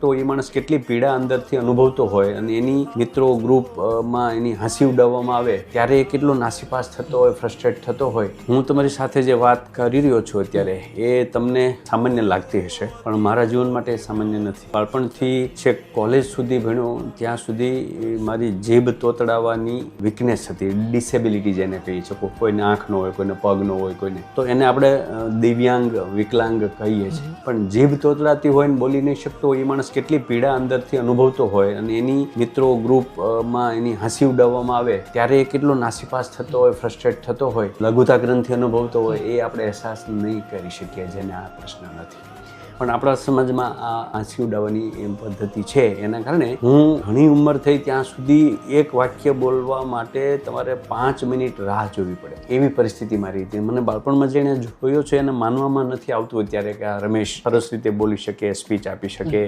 શકતો એ માણસ કેટલી પીડા અંદરથી અનુભવતો હોય અને એની મિત્રો ગ્રુપમાં એની હસી ઉડાવવામાં આવે ત્યારે એ કેટલો નાસીપાસ થતો હોય, ફ્રસ્ટ્રેટ થતો હોય. હું તમારી સાથે જે વાત કરી રહ્યો છું અત્યારે એ તમને સામાન્ય લાગતી હશે, પણ મારા જીવન માટે સામાન્ય નથી. બાળપણથી છેક કોલેજ સુધી ભણ્યો ત્યાં સુધી મારી જીભ તોતડાવવાની વીકનેસ હતી, ડિસેબિલિટી જેને કહી શકો. કોઈને આંખ ન હોય, કોઈને પગ ન હોય, કોઈને તો એને આપણે દિવ્યાંગ, વિકલાંગ કહીએ છીએ. પણ જીભ તોતડાતી હોય ને બોલી નહીં શકતો એ માણસ કેટલી પીડા અંદરથી અનુભવતો હોય અને એની મિત્રો ગ્રુપમાં એની હસી ઉડાવવામાં આવે ત્યારે એ કેટલો નાસીપાસ થતો હોય, ફ્રસ્ટ્રેટ થતો હોય, લઘુતા ગ્રંથિ અનુભવતો હોય એ આપણે અહેસાસ નહીં કરી શકીએ, જેને આ પ્રશ્ન નથી. પણ આપણા સમાજમાં આ હસી ઉડાવવાની એમ પદ્ધતિ છે. એના કારણે હું ઘણી ઉંમર થઈ ત્યાં સુધી એક વાક્ય બોલવા માટે તમારે 5 મિનિટ રાહ જોવી પડે એવી પરિસ્થિતિ મારી હતી. મને બાળપણમાં જેને જોયો છે એને માનવામાં નથી આવતું અત્યારે કે આ રમેશ સરસ રીતે બોલી શકે, સ્પીચ આપી શકે,